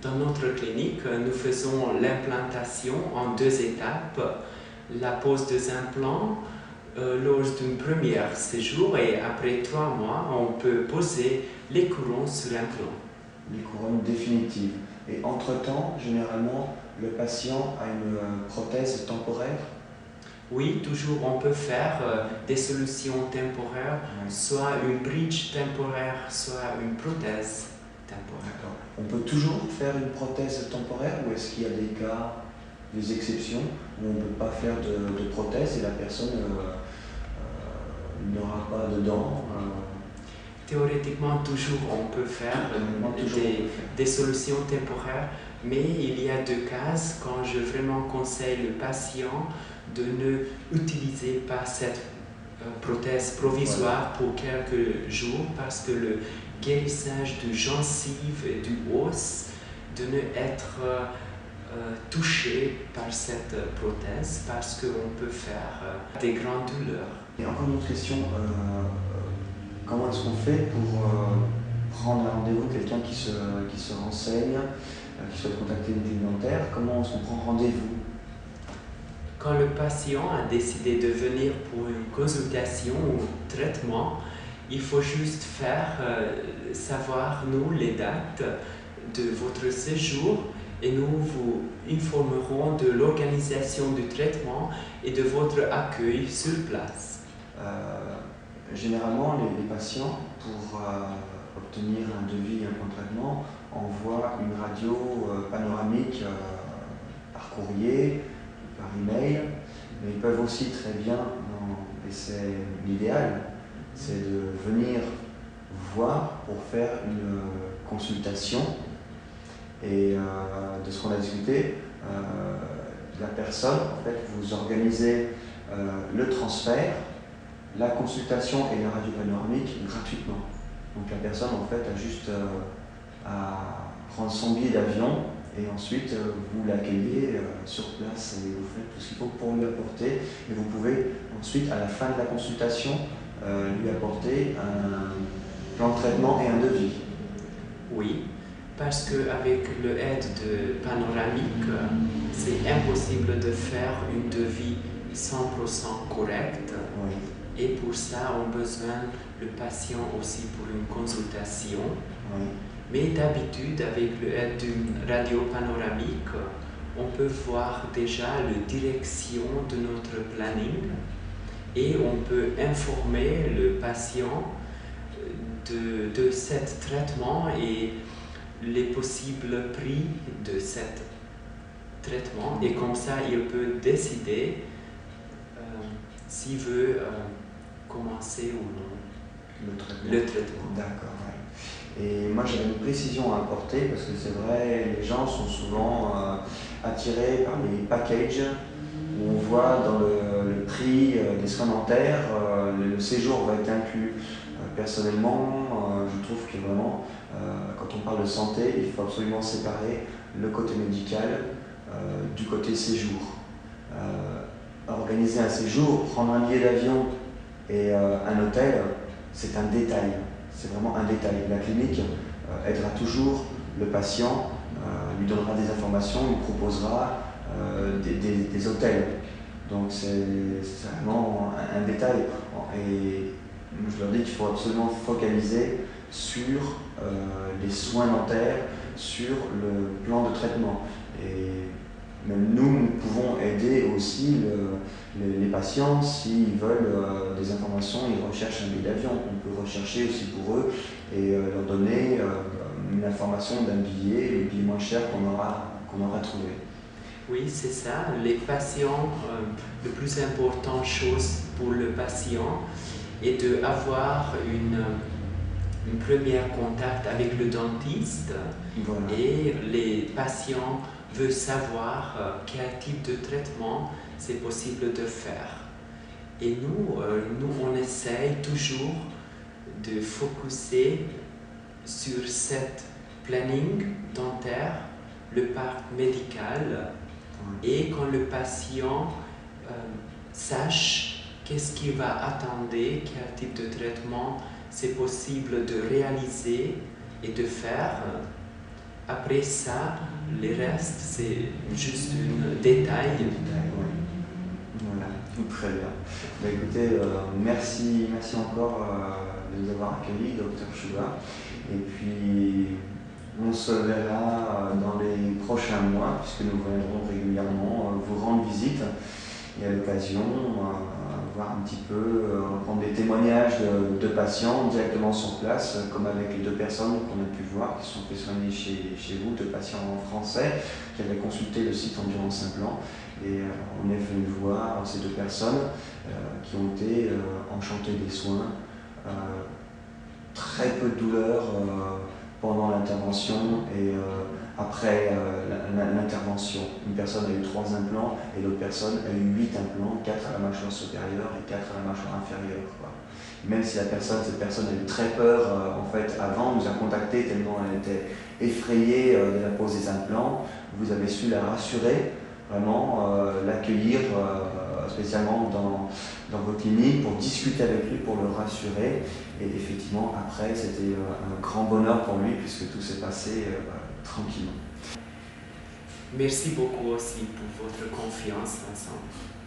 Dans notre clinique, nous faisons l'implantation en 2 étapes. La pose des implants lors d'un premier séjour et après 3 mois, on peut poser les couronnes sur l'implant. Les couronnes définitives. Et entre-temps, généralement, le patient a une prothèse temporaire. Oui, toujours on peut faire des solutions temporaires, soit une bridge temporaire, soit une prothèse temporaire. On peut toujours faire une prothèse temporaire ou est-ce qu'il y a des cas, des exceptions où on ne peut pas faire de prothèse et la personne n'aura pas de dents? Théoriquement, toujours on peut faire des solutions temporaires, mais il y a 2 cas quand je vraiment conseille le patient de ne utiliser pas cette prothèse provisoire pour quelques jours parce que le guérissage du gencive et du os de ne être touché par cette prothèse parce qu'on peut faire des grandes douleurs. Et encore une autre question, comment est-ce qu'on fait pour prendre un rendez-vous, quelqu'un qui se renseigne, qui souhaite contacter une clinique dentaire, comment est-ce qu'on prend rendez-vous? Quand le patient a décidé de venir pour une consultation ou traitement, il faut juste faire savoir nous les dates de votre séjour et nous vous informerons de l'organisation du traitement et de votre accueil sur place. Généralement, les patients, pour obtenir un devis et un plan de traitement, envoient une radio panoramique par courrier, par email, mais ils peuvent aussi très bien, et c'est l'idéal, c'est de venir voir pour faire une consultation. Et de ce qu'on a discuté, la personne, en fait, vous organisez le transfert, la consultation et la radio panoramique gratuitement. Donc la personne, en fait, a juste à prendre son billet d'avion et ensuite vous l'accueillez sur place et vous faites tout ce qu'il faut pour lui apporter. Et vous pouvez ensuite, à la fin de la consultation, lui apporter un plan de traitement et un devis. Oui, parce qu'avec l'aide de panoramique, c'est impossible de faire une devis 100% correcte. Oui. Et pour ça, on a besoin le patient aussi pour une consultation. Oui. Mais d'habitude, avec l'aide d'une radio panoramique, on peut voir déjà la direction de notre planning et on peut informer le patient de ce traitement et les possibles prix de ce traitement. Et comme ça, il peut décider s'il veut commencer ou non le traitement. D'accord. Ouais. Et moi j'avais une précision à apporter parce que c'est vrai, les gens sont souvent attirés par les packages où on voit dans le prix des soins dentaires, le séjour va être inclus. Personnellement, je trouve que vraiment, quand on parle de santé, il faut absolument séparer le côté médical du côté séjour. Organiser un séjour, prendre un billet d'avion et un hôtel, c'est un détail, c'est vraiment un détail. La clinique aidera toujours le patient, lui donnera des informations, lui proposera des hôtels. Donc c'est vraiment un détail. Et je leur dis qu'il faut absolument focaliser sur les soins dentaires, sur le plan de traitement. Et même nous pouvons aider aussi les patients s'ils veulent des informations, ils recherchent un billet d'avion. On peut rechercher aussi pour eux et leur donner une information d'un billet, le billet moins cher qu'on aura trouvé. Oui, c'est ça. Les patients, la plus importante chose pour le patient est d'avoir un premier contact avec le dentiste. Voilà. Et les patients veulent savoir quel type de traitement c'est possible de faire. Et nous, on essaye toujours de focuser sur cette planning dentaire, le part médical, et quand le patient sache qu'est-ce qu'il va attendre, quel type de traitement c'est possible de réaliser et de faire. Après après ça, le reste, c'est juste un détail. Oui. Voilà, très bien. Bah, écoutez, merci encore de nous avoir accueillis, Dr Chouba. Et puis, on se verra dans les prochains mois, puisque nous viendrons régulièrement vous rendre visite. Et à l'occasion, voir un petit peu, prendre des témoignages de patients directement sur place, comme avec les 2 personnes qu'on a pu voir, qui sont fait soigner chez vous, 2 patients français, qui avaient consulté le site Endurance Implant. Et on est venu voir ces 2 personnes qui ont été enchantées des soins. Très peu de douleur pendant l'intervention et après l'intervention. Une personne a eu 3 implants et l'autre personne a eu 8 implants, 4 à la mâchoire supérieure et 4 à la mâchoire inférieure. Même si cette personne a eu très peur en fait avant, nous a contacté tellement elle était effrayée de la pose des implants, vous avez su la rassurer, vraiment l'accueillir spécialement dans vos cliniques pour discuter avec lui, pour le rassurer. Et effectivement, après, c'était un grand bonheur pour lui puisque tout s'est passé tranquillement. Merci beaucoup aussi pour votre confiance ensemble.